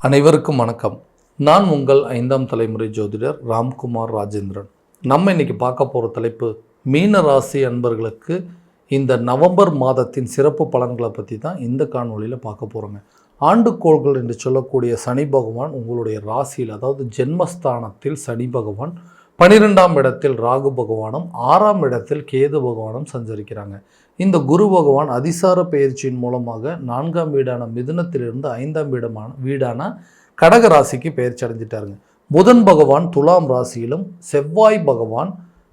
அனைவருக்கும் வணக்கம். நான் உங்கள் 5ஆம் தலைமுறை ஜோதிடர் ராம்குமார் ராஜேந்திரன். நம்ம இன்னைக்கு பார்க்க போகிற தலைப்பு மீன ராசி அன்பர்களுக்கு இந்த நவம்பர் மாதத்தின் சிறப்பு பலன்களை பற்றி தான் இந்த காணொலியில் பார்க்க போகிறோங்க. ஆண்டுக்கோள்கள் என்று சொல்லக்கூடிய சனி பகவான் உங்களுடைய ராசியில், அதாவது ஜென்மஸ்தானத்தில் சனி பகவான், 12ஆம் இடத்தில் ராகு பகவானும், 6ஆம் இடத்தில் கேது பகவானும் சஞ்சரிக்கிறாங்க. இந்த குரு பகவான் அதிசார பயிற்சியின் மூலமாக 4ஆம் வீடான மிதுனத்திலிருந்து 5ஆம் வீடான கடக ராசிக்கு பயிற்சி அடைஞ்சிட்டாருங்க. புதன் பகவான் துலாம் ராசியிலும், செவ்வாய் பகவான்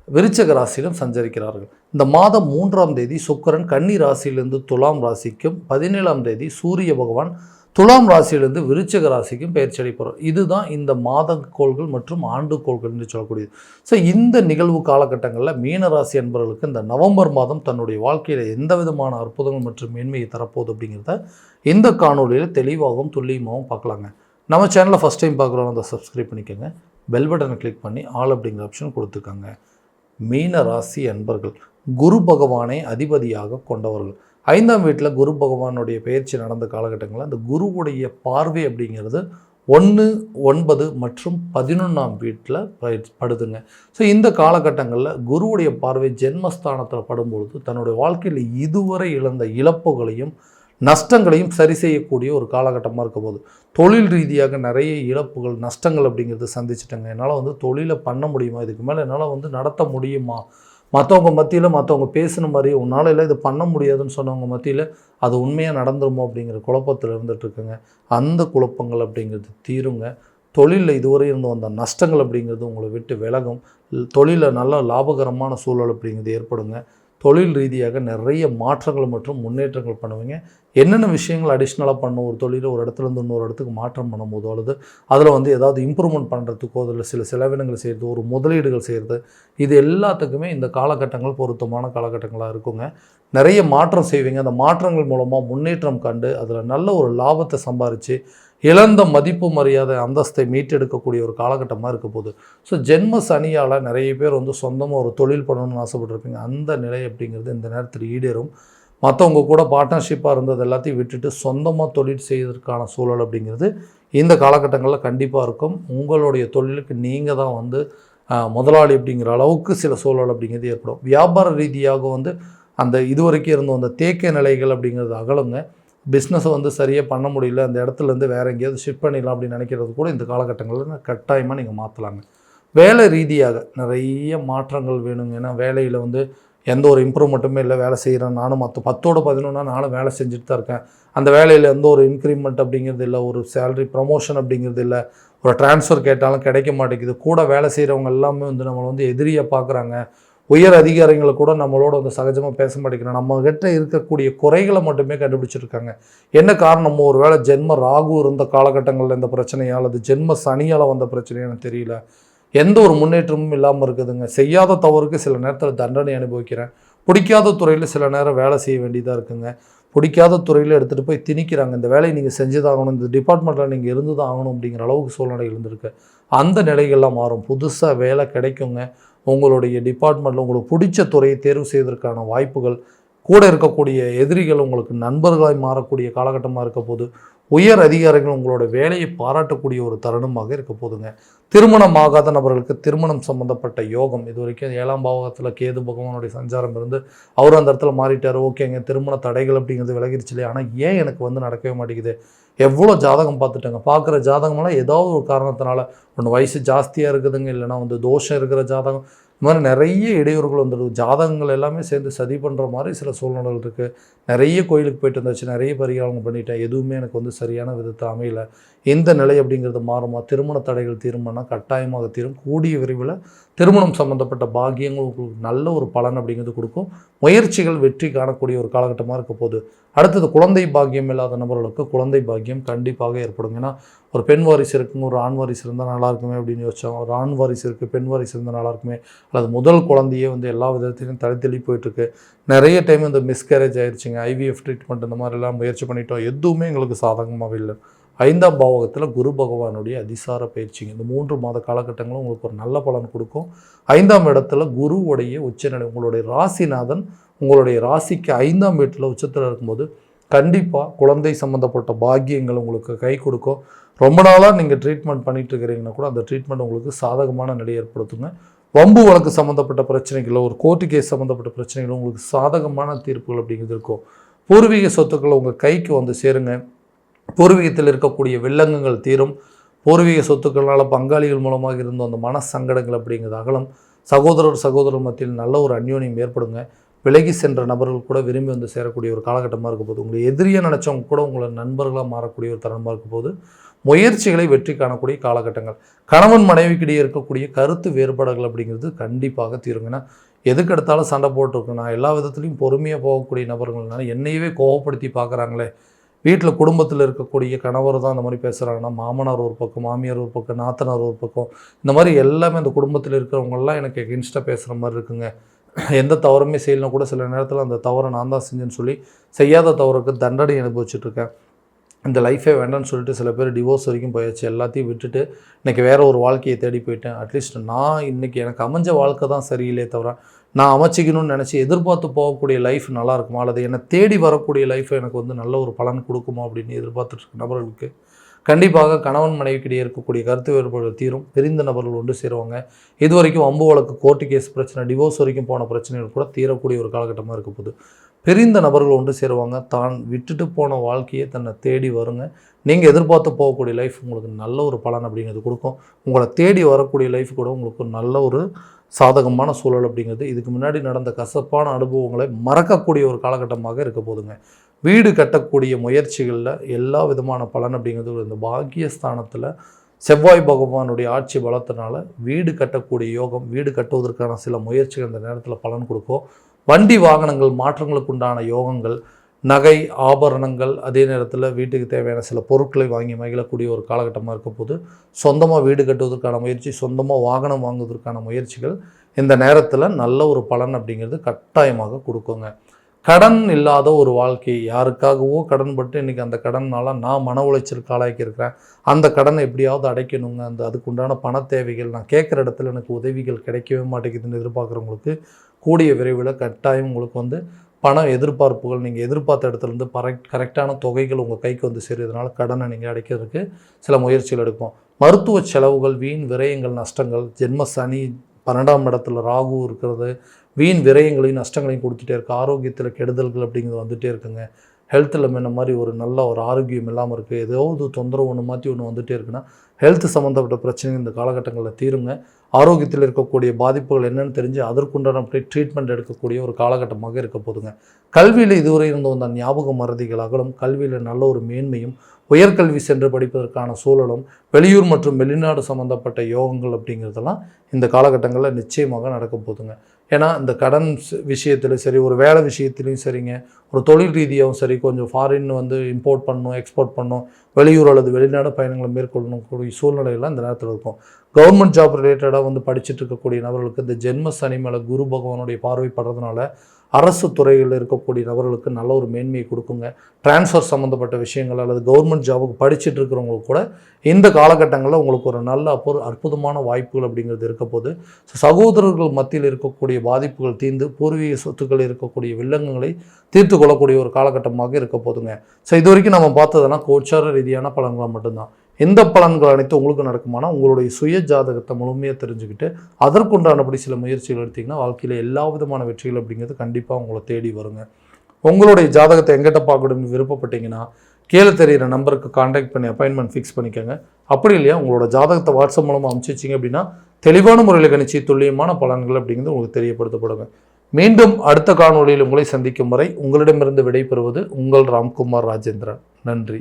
விருச்சக ராசியிலும் சஞ்சரிக்கிறார்கள். இந்த மாதம் 3ஆம் தேதி சுக்கிரன் கன்னி ராசியிலிருந்து துலாம் ராசிக்கும், 17ஆம் தேதி சூரிய பகவான் துலாம் ராசியிலிருந்து விருச்சக ராசிக்கும் பயிற்சி அடைப்போம். இதுதான் இந்த மாத கோள்கள் மற்றும் ஆண்டு கோள்கள் என்று சொல்லக்கூடியது. ஸோ இந்த நிகழ்வு காலகட்டங்களில் மீன ராசி அன்பர்களுக்கு இந்த நவம்பர் மாதம் தன்னுடைய வாழ்க்கையில் எந்த விதமான அற்புதங்கள் மற்றும் மேன்மையை தரப்போகுது அப்படிங்கிறத இந்த காணொலியில் தெளிவாகவும் துல்லியமாகவும் பார்க்கலாங்க. நம்ம சேனலை ஃபஸ்ட் டைம் பார்க்குறவங்க அதை சப்ஸ்கிரைப் பண்ணிக்கோங்க. பெல் பட்டனை கிளிக் பண்ணி ஆல் அப்படிங்கிற ஆப்ஷன் கொடுத்துருக்காங்க. மீன ராசி அன்பர்கள் குரு பகவானை அதிபதியாக கொண்டவர்கள். 5ஆம் வீட்டில் குரு பகவானுடைய பயிற்சி நடந்த காலகட்டங்களில் அந்த குருவுடைய பார்வை அப்படிங்கிறது 1, 9 மற்றும் 11ஆம் வீட்டில் படுதுங்க. ஸோ இந்த காலகட்டங்களில் குருவுடைய பார்வை ஜென்மஸ்தானத்தில் படும்பொழுது தன்னுடைய வாழ்க்கையில் இதுவரை இழந்த இழப்புகளையும் நஷ்டங்களையும் சரி செய்யக்கூடிய ஒரு காலகட்டமாக இருக்க போது. தொழில் ரீதியாக நிறைய இழப்புகள் நஷ்டங்கள் அப்படிங்கிறது சந்திச்சிட்டேங்க. என்னால் தொழிலை பண்ண முடியுமா, இதுக்கு மேலே என்னால் நடத்த முடியுமா, மற்றவங்க மத்தியில் மற்றவங்க பேசுன மாதிரி உன்னால் இல்லை இது பண்ண முடியாதுன்னு சொன்னவங்க மத்தியில் அது உண்மையாக நடந்துருமோ அப்படிங்கிற குழப்பத்தில் இருந்துகிட்ருக்குங்க. அந்த குழப்பங்கள் அப்படிங்கிறது தீருங்க. தொழிலில் இதுவரை இருந்து வந்த நஷ்டங்கள் அப்படிங்கிறது உங்களை விட்டு விலகும். தொழிலில் நல்ல லாபகரமான சூழல் அப்படிங்கிறது ஏற்படுங்க. தொழில் ரீதியாக நிறைய மாற்றங்கள் மற்றும் முன்னேற்றங்கள் பண்ணுவீங்க. என்னென்ன விஷயங்கள் அடிஷ்னலாக பண்ணும், ஒரு தொழிலை ஒரு இடத்துலேருந்து இன்னொரு இடத்துக்கு மாற்றம் பண்ணும்போதோ அல்லது அதில் ஏதாவது இம்ப்ரூவ்மெண்ட் பண்ணுறதுக்கோ அதில் சில செலவினங்கள் செய்கிறது, ஒரு முதலீடுகள் செய்கிறது, இது எல்லாத்துக்குமே இந்த காலகட்டங்கள் பொருத்தமான காலகட்டங்களாக இருக்குங்க. நிறைய மாற்றம் செய்வீங்க. அந்த மாற்றங்கள் மூலமாக முன்னேற்றம் கண்டு அதில் நல்ல ஒரு லாபத்தை சம்பாரித்து இழந்த மதிப்பு மரியாதை அந்தஸ்தை மீட்டெடுக்கக்கூடிய ஒரு காலகட்டமாக இருக்க போகுது. ஸோ ஜென்ம சனியால் நிறைய பேர் சொந்தமாக ஒரு தொழில் பண்ணணும்னு ஆசைப்பட்டிருப்பீங்க. அந்த நிலை அப்படிங்கிறது இந்த நேரத்தில் ஈடேறும். மற்றவங்க கூட பார்ட்னர்ஷிப்பாக இருந்தது எல்லாத்தையும் விட்டுட்டு சொந்தமாக தொழில் செய்வதற்கான சூழல் அப்படிங்கிறது இந்த காலகட்டங்களில் கண்டிப்பாக இருக்கும். உங்களுடைய தொழிலுக்கு நீங்கள் தான் முதலாளி அப்படிங்கிற அளவுக்கு சில சூழல் அப்படிங்கிறது ஏற்படும். வியாபார ரீதியாக அந்த இதுவரைக்கும் இருந்து அந்த தேக்க நிலைகள் அப்படிங்கிறது அகலுங்க. பிஸ்னஸை சரியாக பண்ண முடியல, அந்த இடத்துலேருந்து வேறு எங்கேயாவது ஷிஃப்ட் பண்ணிடலாம் அப்படின்னு நினைக்கிறது கூட இந்த காலகட்டங்களில் கட்டாயமாக நீங்கள் மாற்றலாங்க. வேலை ரீதியாக நிறைய மாற்றங்கள் வேணுங்க. ஏன்னா வேலையில் எந்த ஒரு இம்ப்ரூவ்மெண்ட்டுமே இல்லை. வேலை செய்கிறேன் நானும் 10ஓட 11 நானும் வேலை செஞ்சுட்டு தான் இருக்கேன். அந்த வேலையில் எந்த ஒரு இன்க்ரிமெண்ட் அப்படிங்கிறது இல்லை, ஒரு சேலரி ப்ரமோஷன் அப்படிங்கிறது இல்லை, ஒரு ட்ரான்ஸ்ஃபர் கேட்டாலும் கிடைக்க மாட்டேங்குது. கூட வேலை செய்கிறவங்க எல்லாமே நம்மளை எதிரியாக பார்க்குறாங்க. உயர் அதிகாரிகளை கூட நம்மளோட சகஜமாக பேச மாட்டேங்கிறோம். நம்மகிட்ட இருக்கக்கூடிய குறைகளை மட்டுமே கண்டுபிடிச்சிருக்காங்க. என்ன காரணம், ஒரு வேளை ஜென்ம ராகு இருந்த காலகட்டங்களில் இந்த பிரச்சனையா அல்லது ஜென்ம சனியால் வந்த பிரச்சனையானு தெரியல. எந்த ஒரு முன்னேற்றமும் இல்லாமல் இருக்குதுங்க. செய்யாத தவறுக்கு சில நேரத்தில் தண்டனை அனுபவிக்கிறேன். பிடிக்காத துறையில் சில நேரம் வேலை செய்ய வேண்டியதாக இருக்குங்க. பிடிக்காத துறையில் எடுத்துகிட்டு போய் திணிக்கிறாங்க. இந்த வேலையை நீங்கள் செஞ்சு தான் ஆகணும், இந்த டிபார்ட்மெண்ட்டில் நீங்கள் இருந்து தான் ஆகணும் அப்படிங்கிற அளவுக்கு சூழ்நிலை இருந்திருக்கு. அந்த நிலைகள்லாம் மாறும். புதுசாக வேலை கிடைக்குங்க. உங்களுடைய டிபார்ட்மெண்ட்டில் உங்களுக்கு பிடிச்ச துறையை தேர்வு செய்வதற்கான வாய்ப்புகள், கூட இருக்கக்கூடிய எதிரிகள் உங்களுக்கு நண்பர்களாய் மாறக்கூடிய காலகட்டமாக இருக்க போது. உயர் அதிகாரிகள் உங்களோட வேலையை பாராட்டக்கூடிய ஒரு தருணமாக இருக்க போதுங்க. திருமணமாகாத நபர்களுக்கு திருமணம் சம்மந்தப்பட்ட யோகம். இது வரைக்கும் 7ஆம் பாவகத்தில் கேது பகவானுடைய சஞ்சாரம் இருந்து அவர் அந்த இடத்துல மாறிட்டார். ஓகேங்க, திருமண தடைகள் அப்படிங்கிறது விலகிருச்சு இல்லையா? ஆனால் ஏன் எனக்கு நடக்கவே மாட்டேங்குது? எவ்வளோ ஜாதகம் பார்த்துட்டாங்க. பார்க்குற ஜாதகமெல்லாம் ஏதாவது ஒரு காரணத்தினால ஒன்று வயசு ஜாஸ்தியாக இருக்குதுங்க, இல்லைனா தோஷம் இருக்கிற ஜாதகம், இந்த மாதிரி நிறைய இடையூறுகள் வந்துடுது. ஜாதகங்கள் எல்லாமே சேர்ந்து சதி பண்ணுற மாதிரி சில சூழ்நிலைகள் இருக்குது. நிறைய கோயிலுக்கு போயிட்டு வந்தாச்சு, நிறைய பரிகாரங்கள் பண்ணிட்டேன், எதுவுமே எனக்கு சரியான விதத்தை அமையல. இந்த நிலை அப்படிங்கிறது மாறுமா? திருமண தடைகள் தீருமானா கட்டாயமாக தீரும். கூடிய விரைவில் திருமணம் சம்மந்தப்பட்ட பாக்கியங்கள் உங்களுக்கு நல்ல ஒரு பலன் அப்படிங்கிறது கொடுக்கும். முயற்சிகள் வெற்றி காணக்கூடிய ஒரு காலகட்டமாக இருக்க போது. அடுத்தது குழந்தை பாக்கியம் இல்லாத நபர்களுக்கு குழந்தை பாக்கியம் கண்டிப்பாக ஏற்படும். ஏன்னா ஒரு பெண் வாரிசு இருக்குங்க, ஒரு ஆண் வாரிசு இருந்தால் நல்லா இருக்குமே அப்படின்னு யோசிச்சோம். ஒரு ஆண் வாரிசு இருக்குது, பெண் வாரிசு இருந்தால் நல்லா இருக்குமே, அல்லது முதல் குழந்தையே எல்லா விதத்திலையும் தள்ளி போயிட்டுருக்கு. நிறைய டைம் மிஸ்கேரேஜ் ஆயிடுச்சுங்க. ஐவிஎஃப் ட்ரீட்மெண்ட் இந்த மாதிரிலாம் முயற்சி பண்ணிட்டோம், எதுவுமே எங்களுக்கு சாதகமாகவே இல்லை. 5ஆம் பாவகத்தில் குரு பகவானுடைய அதிசார பயிற்சிங்க. இந்த 3 மாத காலகட்டங்களும் உங்களுக்கு ஒரு நல்ல பலன் கொடுக்கும். 5ஆம் இடத்துல குருவுடைய உச்சநிலை, உங்களுடைய ராசிநாதன் உங்களுடைய ராசிக்கு 5ஆம் வீட்டில் உச்சத்தில் இருக்கும்போது கண்டிப்பாக குழந்தை சம்மந்தப்பட்ட பாக்கியங்கள் உங்களுக்கு கை கொடுக்கும். ரொம்ப நாளாக நீங்கள் ட்ரீட்மெண்ட் பண்ணிட்டு இருக்கிறீங்கன்னா கூட அந்த ட்ரீட்மெண்ட் உங்களுக்கு சாதகமான நிலையை ஏற்படுத்துங்க. வம்பு வழக்கு சம்மந்தப்பட்ட பிரச்சனைகளோ ஒரு கோர்ட்டு கேஸ் சம்மந்தப்பட்ட பிரச்சனைகளோ உங்களுக்கு சாதகமான தீர்ப்புகள் அப்படிங்கிறது இருக்கும். பூர்வீக சொத்துக்கள் உங்கள் கைக்கு வந்து சேருங்க. பூர்வீகத்தில் இருக்கக்கூடிய வில்லங்கங்கள் தீரும். பூர்வீக சொத்துக்களால் பங்காளிகள் மூலமாக இருந்த அந்த மன சங்கடங்கள் அப்படிங்கிறது அகலம். சகோதரர் மத்தியில் நல்ல ஒரு அந்யோன்யம் ஏற்படுங்க. விலகி சென்ற நபர்கள் கூட விரும்பி வந்து சேரக்கூடிய ஒரு காலகட்டமாக இருக்க போது. உங்களை எதிரியாக நினச்சவங்க கூட உங்களை நண்பர்களாக மாறக்கூடிய ஒரு தருணமாக இருக்க போது. முயற்சிகளை வெற்றி காணக்கூடிய காலகட்டங்கள். கணவன் மனைவிக்கிடையே இருக்கக்கூடிய கருத்து வேறுபாடுகள் அப்படிங்கிறது கண்டிப்பாக தீருங்கன்னா, எதுக்கு எடுத்தாலும் சண்டை போட்டுருக்கு, நான் எல்லா விதத்துலையும் பொறுமையாக போகக்கூடிய நபர்கள்னால என்னையவே கோவப்படுத்தி பார்க்குறாங்களே, வீட்டில் குடும்பத்தில் இருக்கக்கூடிய கணவர் தான் அந்த மாதிரி பேசுகிறாங்கன்னா, மாமனார் ஒரு பக்கம், மாமியார் ஒரு பக்கம், நாத்தனார் ஒரு பக்கம், இந்த மாதிரி எல்லாமே அந்த குடும்பத்தில் இருக்கிறவங்கெல்லாம் எனக்கு எகென்ஸ்டாக பேசுகிற மாதிரி இருக்குங்க. எந்த தவறுமே செய்யலாம் கூட சில நேரத்தில் அந்த தவறை நான் தான் செஞ்சேன்னு சொல்லி செய்யாத தவறுக்கு தண்டனை அனுபவிச்சுட்ருக்கேன். இந்த லைஃபே வேண்டாம்னு சொல்லிட்டு சில பேர் டிவோர்ஸ் வரைக்கும் போயாச்சு. எல்லாத்தையும் விட்டுட்டு இன்றைக்கி வேறு ஒரு வாழ்க்கையை தேடி போயிட்டேன். அட்லீஸ்ட் நான் இன்றைக்கி எனக்கு அமைஞ்ச வாழ்க்கை தான் சரியில்லையே தவிர நான் அமைச்சிக்கணும்னு நினச்சி எதிர்பார்த்து போகக்கூடிய லைஃப் நல்லா இருக்குமா, அல்லது என்னை தேடி வரக்கூடிய லைஃப்பை எனக்கு வந்து நல்ல ஒரு பலன் கொடுக்குமா அப்படின்னு எதிர்பார்த்துட்டு நபர்களுக்கு கண்டிப்பாக கணவன் மனைவிக்கிடையே இருக்கக்கூடிய கருத்து வேறுபாடுகள் தீரும். பிரிந்த நபர்கள் ஒன்று சேருவாங்க. இது வரைக்கும் வம்பு வழக்கு, கோர்ட்டு கேஸ் பிரச்சனை, டிவோர்ஸ் வரைக்கும் போன பிரச்சனைகள் கூட தீரக்கூடிய ஒரு காலகட்டமாக இருக்க போகுது. பிரிந்த நபர்கள் ஒன்று சேருவாங்க. தான் விட்டுட்டு போன வாழ்க்கையை தன்னை தேடி வருங்க. நீங்கள் எதிர்பார்த்து போகக்கூடிய லைஃப் உங்களுக்கு நல்ல ஒரு பலன் அப்படிங்கிறது கொடுக்கும். உங்களை தேடி வரக்கூடிய லைஃப் கூட உங்களுக்கு நல்ல ஒரு சாதகமான சூழல் அப்படிங்கிறது, இதுக்கு முன்னாடி நடந்த கசப்பான அனுபவங்களை மறக்கக்கூடிய ஒரு காலகட்டமாக இருக்க போதுங்க. வீடு கட்டக்கூடிய முயற்சிகளில் எல்லா விதமான பலன் அப்படிங்கிறது இந்த பாக்கியஸ்தானத்தில் செவ்வாய் பகவானுடைய ஆட்சி பலத்தினால வீடு கட்டக்கூடிய யோகம், வீடு கட்டுவதற்கான சில முயற்சிகள் இந்த நேரத்தில் பலன் கொடுக்கும். வண்டி வாகனங்கள் மாற்றங்களுக்கு உண்டான யோகங்கள், நகை ஆபரணங்கள், அதே நேரத்தில் வீட்டுக்கு தேவையான சில பொருட்களை வாங்கி மகிழக்கூடிய ஒரு காலகட்டமாக இருக்க போது. சொந்தமாக வீடு கட்டுவதற்கான முயற்சி, சொந்தமாக வாகனம் வாங்குவதற்கான முயற்சிகள் இந்த நேரத்தில் நல்ல ஒரு பலன் அப்படிங்கிறது கட்டாயமாக கொடுக்குங்க. கடன் இல்லாத ஒரு வாழ்க்கை, யாருக்காகவோ கடன் பட்டு இன்றைக்கி அந்த கடனால் நான் மன உளைச்சலுக்கு ஆளாக்கியிருக்கிறேன், அந்த கடனை எப்படியாவது அடைக்கணுங்க, அதுக்கு உண்டான பண தேவைகள், நான் கேட்குற இடத்துல எனக்கு உதவிகள் கிடைக்கவே மாட்டேங்குதுன்னு எதிர்பார்க்குறவங்களுக்கு கூடிய விரைவில் கட்டாயம் உங்களுக்கு வந்து பண எதிர்பார்ப்புகள், நீங்கள் எதிர்பார்த்த இடத்துலேருந்து கரெக்டான தொகைகள் உங்கள் கைக்கு வந்து சேருவதனால கடனை நீங்கள் அடைக்கிறதுக்கு சில முயற்சிகள் எடுப்போம். மருத்துவ செலவுகள், வீண் விரயங்கள், நஷ்டங்கள், ஜென்ம சனி 12ஆம் இடத்துல ராகு இருக்கிறது, வீண் விரயங்களையும் நஷ்டங்களையும் கொடுத்துட்டே இருக்குது. ஆரோக்கியத்தில் கெடுதல்கள் அப்படிங்கிறது வந்துகிட்டே இருக்குங்க. ஹெல்த்தில் முன்ன மாதிரி ஒரு நல்ல ஒரு ஆரோக்கியம் இல்லாமல் இருக்குது. ஏதாவது தொந்தரவு ஒன்று மாற்றி ஒன்று வந்துகிட்டே இருக்குன்னா ஹெல்த் சம்மந்தப்பட்ட பிரச்சனைகள் இந்த காலகட்டங்களில் தீருங்க. ஆரோக்கியத்தில் இருக்கக்கூடிய பாதிப்புகள் என்னென்னு தெரிஞ்சு அதற்குண்டான ட்ரீட்மெண்ட் எடுக்கக்கூடிய ஒரு காலகட்டமாக இருக்க போதுங்க. கல்வியில் இதுவரை இருந்த அந்த ஞாபக மறதிகள் அகலும். கல்வியில் நல்ல ஒரு மேன்மையும், உயர்கல்வி சென்று படிப்பதற்கான சூழலும், வெளியூர் மற்றும் வெளிநாடு சம்மந்தப்பட்ட யோகங்கள் அப்படிங்கிறதெல்லாம் இந்த காலகட்டங்களில் நிச்சயமாக நடக்க போதுங்க. ஏன்னா இந்த கடன் விஷயத்தில் சரி, ஒரு வேலை விஷயத்துலையும் சரிங்க, ஒரு தொழில் ரீதியாகவும் சரி, கொஞ்சம் ஃபாரின் வந்து இம்போர்ட் பண்ணணும், எக்ஸ்போர்ட் பண்ணணும், வெளியூர் அல்லது வெளிநாடு பயணங்களை மேற்கொள்ளணும் கூடிய சூழ்நிலையெல்லாம் இந்த நேரத்தில் இருக்கும். கவர்மெண்ட் ஜாப் ரிலேட்டடாக வந்து படிச்சுட்டு இருக்கக்கூடிய நபர்களுக்கு இந்த ஜென்ம சனி மேலே குரு பகவானுடைய பார்வை படுறதுனால அரசு துறையில் இருக்கக்கூடிய நபர்களுக்கு நல்ல ஒரு மேன்மையை கொடுக்குங்க. டிரான்ஸ்ஃபர் சம்மந்தப்பட்ட விஷயங்கள் அல்லது கவர்மெண்ட் ஜாபுக்கு படிச்சுட்டு இருக்கிறவங்களுக்கு கூட இந்த காலகட்டங்களில் உங்களுக்கு ஒரு நல்ல அற்புதமான வாய்ப்புகள் அப்படிங்கிறது இருக்க போது. சகோதரர்கள் மத்தியில் இருக்கக்கூடிய பாதிப்புகள் தீர்ந்து பூர்வீக சொத்துக்கள் இருக்கக்கூடிய வில்லங்கங்களை தீர்த்து கொள்ளக்கூடிய ஒரு காலகட்டமாக இருக்க போதுங்க. ஸோ இது வரைக்கும் நம்ம பார்த்ததுனா கோச்சார ரீதியான பலன்களை மட்டும்தான். எந்த பலன்கள் அனைத்து உங்களுக்கு நடக்குமானா உங்களுடைய சுய ஜாதகத்தை முழுமையாக தெரிஞ்சுக்கிட்டு அதற்குண்டானபடி சில முயற்சிகள் எடுத்திங்கன்னா வாழ்க்கையில் எல்லா விதமான வெற்றிகள் அப்படிங்கிறது கண்டிப்பாக உங்களை தேடி வருங்க. உங்களுடைய ஜாதகத்தை எங்கிட்ட பார்க்கணும்னு விருப்பப்பட்டீங்கன்னா கீழே தெரிகிற நம்பருக்கு கான்டாக்ட் பண்ணி அப்பாயின்மெண்ட் ஃபிக்ஸ் பண்ணிக்கோங்க. அப்படி இல்லையா உங்களோட ஜாதகத்தை வாட்ஸ்அப் மூலமாக அனுப்பிச்சிச்சிங்க அப்படின்னா தெளிவான முறையில் கணிச்சு துல்லியமான பலன்கள் அப்படிங்கிறது உங்களுக்கு தெரியப்படுத்தப்படுங்க. மீண்டும் அடுத்த காணொளியில் உங்களை சந்திக்கும் வரை உங்களிடமிருந்து விடைபெறுவது உங்கள் ராம்குமார் ராஜேந்திரன். நன்றி.